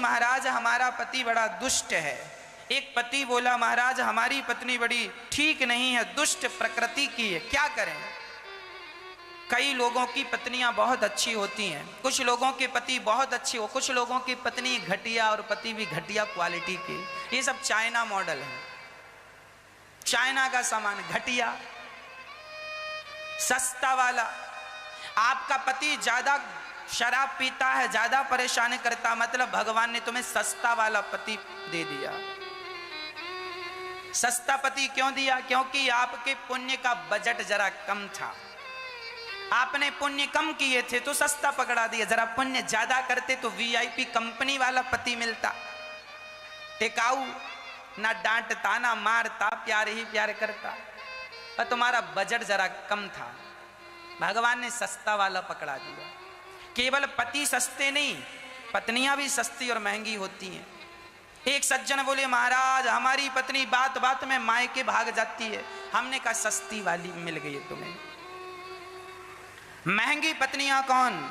महाराज हमारा पति बड़ा दुष्ट है। एक पति बोला महाराज हमारी पत्नी बड़ी ठीक नहीं है, दुष्ट प्रकृति की है, क्या करें। कई लोगों की पत्नियां बहुत अच्छी होती हैं, कुछ लोगों के पति बहुत अच्छे हो, कुछ लोगों की पत्नी घटिया और पति भी घटिया क्वालिटी की। ये सब चाइना मॉडल है, चाइना का सामान घटिया सस्ता वाला। आपका पति ज्यादा शराब पीता है, ज्यादा परेशान करता, मतलब भगवान ने तुम्हें सस्ता वाला पति दे दिया। सस्ता पति क्यों दिया? क्योंकि आपके पुण्य का बजट जरा कम था, आपने पुण्य कम किए थे तो सस्ता पकड़ा दिया। जरा पुण्य ज्यादा करते तो वीआईपी कंपनी वाला पति मिलता, टिकाऊ, ना डांटता ना मारता, प्यार ही प्यार करता। पर तुम्हारा बजट जरा कम था, भगवान ने सस्ता वाला पकड़ा दिया। केवल पति सस्ते नहीं, पत्नियां भी सस्ती और महंगी होती हैं। एक सज्जन बोले महाराज हमारी पत्नी बात बात में मायके भाग जाती है। हमने कहा सस्ती वाली मिल गई तुम्हें। महंगी पत्नियां कौन?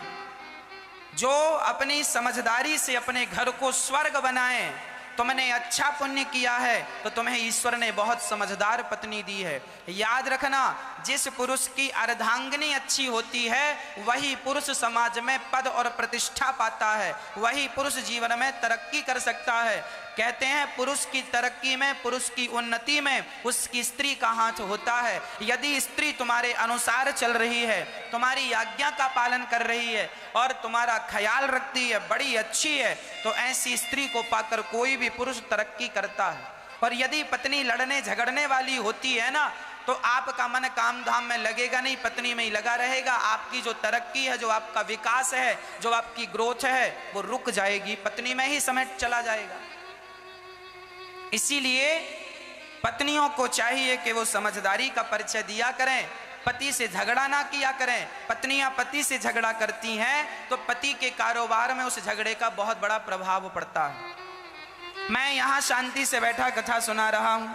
जो अपनी समझदारी से अपने घर को स्वर्ग बनाए। तुमने अच्छा पुण्य किया है तो तुम्हें ईश्वर ने बहुत समझदार पत्नी दी है। याद रखना, जिस पुरुष की अर्धांगिनी अच्छी होती है वही पुरुष समाज में पद और प्रतिष्ठा पाता है, वही पुरुष जीवन में तरक्की कर सकता है। कहते हैं पुरुष की तरक्की में, पुरुष की उन्नति में उसकी स्त्री का हाथ होता है। यदि स्त्री तुम्हारे अनुसार चल रही है, तुम्हारी आज्ञा का पालन कर रही है और तुम्हारा ख्याल रखती है, बड़ी अच्छी है, तो ऐसी स्त्री को पाकर कोई भी पुरुष तरक्की करता है। और यदि पत्नी लड़ने झगड़ने वाली होती है ना, तो आपका मन काम धाम में लगेगा नहीं, पत्नी में ही लगा रहेगा। आपकी जो तरक्की है, जो आपका विकास है, जो आपकी ग्रोथ है, वो रुक जाएगी, पत्नी में ही समय चला जाएगा। इसीलिए पत्नियों को चाहिए कि वो समझदारी का परिचय दिया करें, पति से झगड़ा ना किया करें। पत्नियां पति से झगड़ा करती हैं तो पति के कारोबार में उस झगड़े का बहुत बड़ा प्रभाव पड़ता है। मैं यहां शांति से बैठा कथा सुना रहा हूं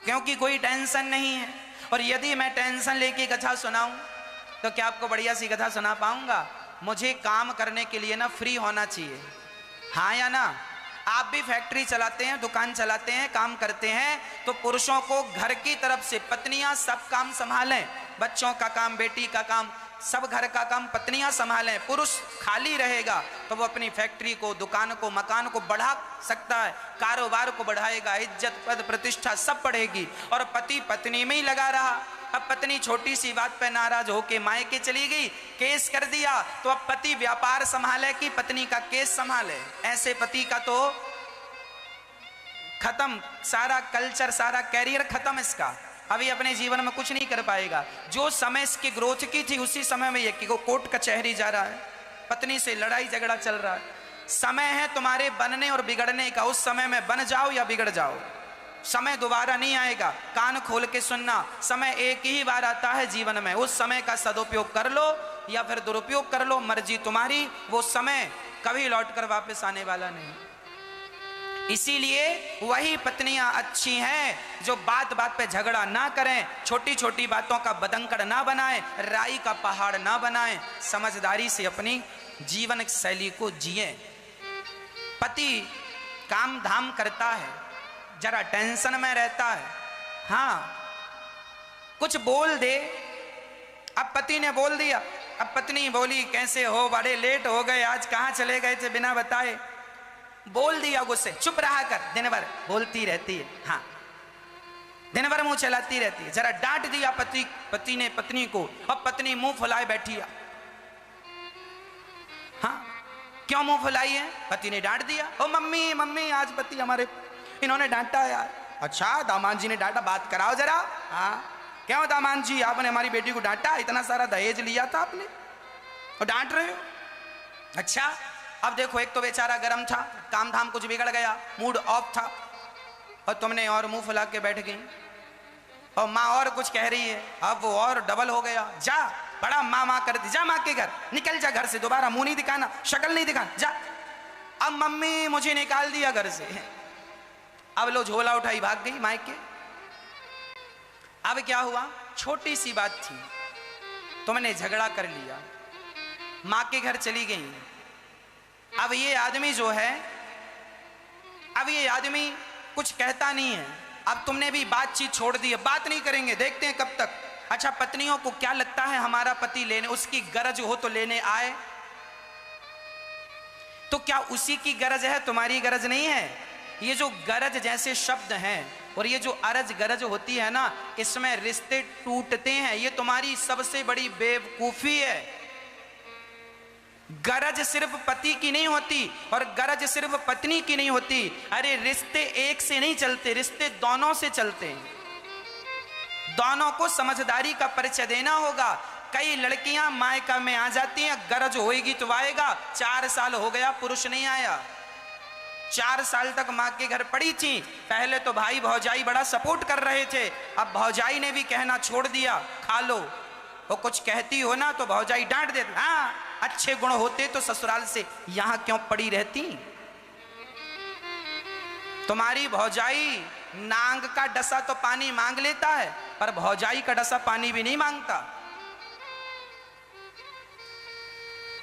क्योंकि कोई टेंशन नहीं है, और यदि मैं टेंशन लेके कथा सुनाऊं तो क्या आपको बढ़िया सी कथा सुना पाऊंगा? मुझे काम करने के लिए ना फ्री होना चाहिए, हाँ या ना? आप भी फैक्ट्री चलाते हैं, दुकान चलाते हैं, काम करते हैं, तो पुरुषों को घर की तरफ से पत्नियां सब काम संभालें, बच्चों का काम, बेटी का काम, सब घर का काम पत्नियां संभालें। पुरुष खाली रहेगा तो वो अपनी फैक्ट्री को, दुकान को, मकान को बढ़ा सकता है, कारोबार को बढ़ाएगा, इज्जत पद प्रतिष्ठा सब बढ़ेगी। और पति पत्नी में ही लगा रहा। अब पत्नी छोटी सी बात पे नाराज होके मायके चली गई, केस कर दिया, तो अब पति व्यापार संभाले कि पत्नी का केस संभाले? ऐसे पति का तो खत्म, सारा कल्चर, सारा कैरियर खत्म इसका। अभी अपने जीवन में कुछ नहीं कर पाएगा। जो समय इसकी ग्रोथ की थी उसी समय में ये कोर्ट कचहरी जा रहा है, पत्नी से लड़ाई झगड़ा चल रहा है। समय है तुम्हारे बनने और बिगड़ने का, उस समय में बन जाओ या बिगड़ जाओ। समय दोबारा नहीं आएगा, कान खोल के सुनना। समय एक ही बार आता है जीवन में, उस समय का सदुपयोग कर लो या फिर दुरुपयोग कर लो, मर्जी तुम्हारी। वो समय कभी लौटकर वापस आने वाला नहीं। इसीलिए वही पत्नियां अच्छी हैं जो बात बात पे झगड़ा ना करें, छोटी छोटी बातों का बदंकड़ ना बनाएं, राई का पहाड़ ना बनाएं, समझदारी से अपनी जीवन शैली को जिए। पति काम धाम करता है, जरा टेंशन में रहता है, हाँ कुछ बोल दे। अब पति ने बोल दिया, अब पत्नी बोली कैसे हो, बड़े लेट हो गए आज, कहाँ चले गए थे बिना बताए? बोल दिया गुस्से, चुप रहा कर, दिन भर बोलती रहती है, हाँ दिन भर मुंह चलाती रहती है। जरा डांट दिया पति ने पत्नी को, अब पत्नी मुंह फुलाए बैठी है। हाँ क्यों मुंह फुलाई है? पति ने डांट दिया। ओ मम्मी मम्मी आज पति हमारे इन्होंने डांटा यार। अच्छा दामाद जी ने डांटा, बात कराओ जरा। हाँ क्यों दामाद जी आपने हमारी बेटी को डांटा? इतना सारा दहेज लिया था आपने और डांट रहे हो? अच्छा अब देखो, एक तो बेचारा गर्म था, काम धाम कुछ बिगड़ गया, मूड ऑफ था, और तुमने और मुंह फुला के बैठ गई। और माँ और कुछ कह रही है, अब वो और डबल हो गया। जा बड़ा माँ माँ कर दी, जा माँ के घर, निकल जा घर से, दोबारा मुंह नहीं दिखाना, शक्ल नहीं दिखाना, जा। अब मम्मी मुझे निकाल दिया घर से। अब लो झोला उठाई भाग गई मायके। अब क्या हुआ? छोटी सी बात थी, तुमने झगड़ा कर लिया, माँ के घर चली गई। अब ये आदमी जो है, अब ये आदमी कुछ कहता नहीं है। अब तुमने भी बातचीत छोड़ दी है, बात नहीं करेंगे, देखते हैं कब तक। अच्छा, पत्नियों को क्या लगता है हमारा पति लेने, उसकी गरज हो तो लेने आए, तो क्या उसी की गरज है, तुम्हारी गरज नहीं है? ये जो गरज जैसे शब्द हैं और ये जो अरज गरज होती है ना, इसमें रिश्ते टूटते हैं। ये तुम्हारी सबसे बड़ी बेवकूफी है। गरज सिर्फ पति की नहीं होती और गरज सिर्फ पत्नी की नहीं होती। अरे रिश्ते एक से नहीं चलते, रिश्ते दोनों से चलते हैं। दोनों को समझदारी का परिचय देना होगा। कई लड़कियां मायका में आ जाती हैं, गरज होएगी तो आएगा। 4 साल हो गया, पुरुष नहीं आया। 4 साल तक माँ के घर पड़ी थी। पहले तो भाई भौजाई बड़ा सपोर्ट कर रहे थे, अब भौजाई ने भी कहना छोड़ दिया, खा लो। वो कुछ कहती हो ना तो भौजाई डांट देती, हाँ अच्छे गुण होते तो ससुराल से यहां क्यों पड़ी रहती। तुम्हारी भौजाई नांग का डसा तो पानी मांग लेता है, पर भौजाई का डसा पानी भी नहीं मांगता।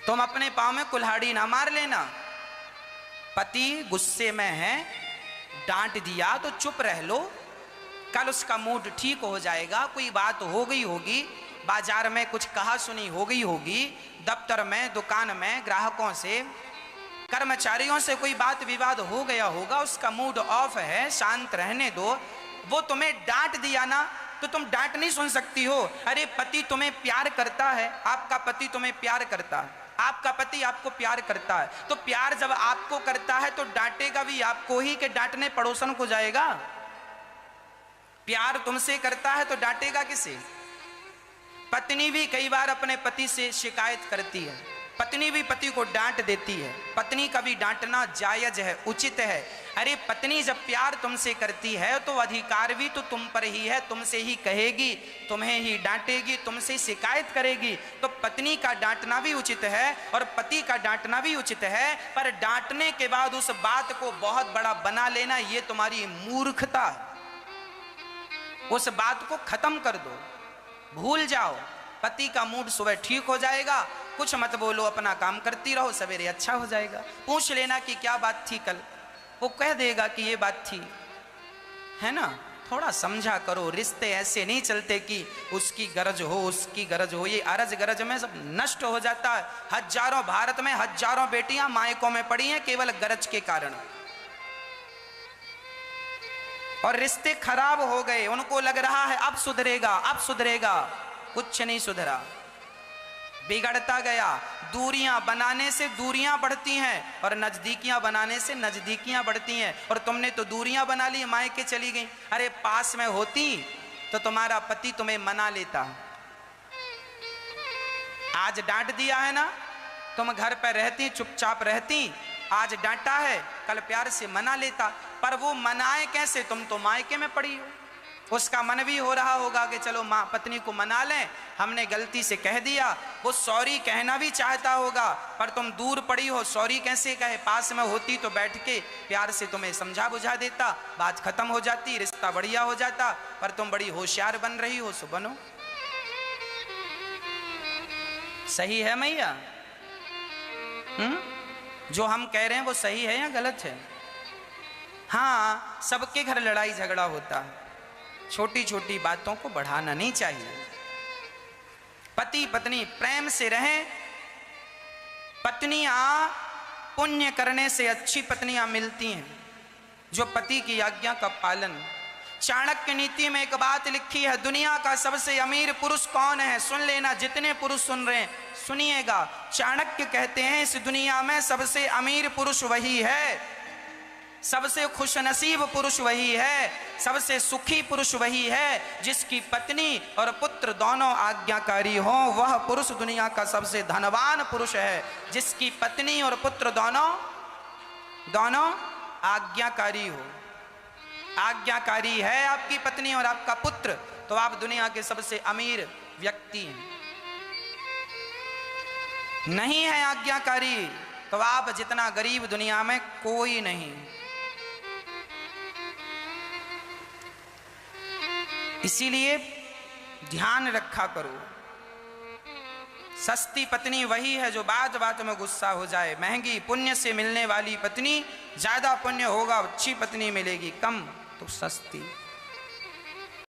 तुम अपने पांव में कुल्हाड़ी ना मार लेना। पति गुस्से में है, डांट दिया तो चुप रह लो, कल उसका मूड ठीक हो जाएगा। कोई बात हो गई होगी, बाजार में कुछ कहा सुनी हो गई होगी, दफ्तर में, दुकान में, ग्राहकों से, कर्मचारियों से कोई बात विवाद हो गया होगा, उसका मूड ऑफ है, शांत रहने दो। वो तुम्हें डांट दिया ना तो तुम डांट नहीं सुन सकती हो। अरे पति तुम्हें प्यार करता है, आपका पति तुम्हें प्यार करता है, आपका पति आपको प्यार करता है, तो प्यार जब आपको करता है तो डांटेगा भी आपको ही कि डांटने पड़ोसन को जाएगा? प्यार तुमसे करता है तो डांटेगा किसे? पत्नी भी कई बार अपने पति से शिकायत करती है, पत्नी भी पति को डांट देती है। पत्नी का भी डांटना जायज है, उचित है। अरे पत्नी जब प्यार तुमसे करती है तो अधिकार भी तो तुम पर ही है, तुमसे ही कहेगी, तुम्हें ही डांटेगी, तुमसे शिकायत करेगी। तो पत्नी का डांटना भी उचित है और पति का डांटना भी उचित है, पर डांटने के बाद उस बात को बहुत बड़ा बना लेना, ये तुम्हारी मूर्खता है। उस बात को खत्म कर दो, भूल जाओ। पति का मूड सुबह ठीक हो जाएगा, कुछ मत बोलो, अपना काम करती रहो, सवेरे अच्छा हो जाएगा। पूछ लेना कि क्या बात थी कल, वो कह देगा कि ये बात थी, है ना। थोड़ा समझा करो, रिश्ते ऐसे नहीं चलते कि उसकी गरज हो, उसकी गरज हो। ये अरज गरज में सब नष्ट हो जाता है। हजारों, भारत में हजारों बेटियां मायकों में पड़ी हैं केवल गरज के कारण, और रिश्ते खराब हो गए। उनको लग रहा है अब सुधरेगा, अब सुधरेगा, कुछ नहीं सुधरा, बिगड़ता गया। दूरियां बनाने से दूरियां बढ़ती हैं और नजदीकियां बनाने से नजदीकियां बढ़ती हैं। और तुमने तो दूरियां बना ली, मायके चली गई। अरे पास में होती तो तुम्हारा पति तुम्हें मना लेता। आज डांट दिया है ना, तुम घर पर रहती, चुपचाप रहती, आज डांटा है, कल प्यार से मना लेता। पर वो मनाए कैसे, तुम तो मायके में पड़ी हो। उसका मन भी हो रहा होगा कि चलो माँ पत्नी को मना लें, हमने गलती से कह दिया। वो सॉरी कहना भी चाहता होगा, पर तुम दूर पड़ी हो, सॉरी कैसे कहे। पास में होती तो बैठ के प्यार से तुम्हें समझा बुझा देता, बात खत्म हो जाती, रिश्ता बढ़िया हो जाता। पर तुम बड़ी होशियार बन रही हो, सो बनो। सही है मैया? जो हम कह रहे हैं वो सही है या गलत है? हाँ, सबके घर लड़ाई झगड़ा होता है, छोटी छोटी बातों को बढ़ाना नहीं चाहिए। पति पत्नी प्रेम से रहें। पत्नियां पुण्य करने से अच्छी पत्नियां मिलती हैं जो पति की आज्ञा का पालन। चाणक्य नीति में एक बात लिखी है, दुनिया का सबसे अमीर पुरुष कौन है? सुन लेना, जितने पुरुष सुन रहे हैं सुनिएगा। चाणक्य कहते हैं इस दुनिया में सबसे अमीर पुरुष वही है, सबसे खुशनसीब पुरुष वही है, सबसे सुखी पुरुष वही है जिसकी पत्नी और पुत्र दोनों आज्ञाकारी हों। वह पुरुष दुनिया का सबसे धनवान पुरुष है, जिसकी पत्नी और पुत्र दोनों आज्ञाकारी हो। आज्ञाकारी है आपकी पत्नी और आपका पुत्र, तो आप दुनिया के सबसे अमीर व्यक्ति हैं। नहीं है आज्ञाकारी तो आप जितना गरीब दुनिया में कोई नहीं। इसीलिए ध्यान रखा करो, सस्ती पत्नी वही है जो बात बात में गुस्सा हो जाए। महंगी पुण्य से मिलने वाली पत्नी, ज्यादा पुण्य होगा अच्छी पत्नी मिलेगी, कम तो सस्ती।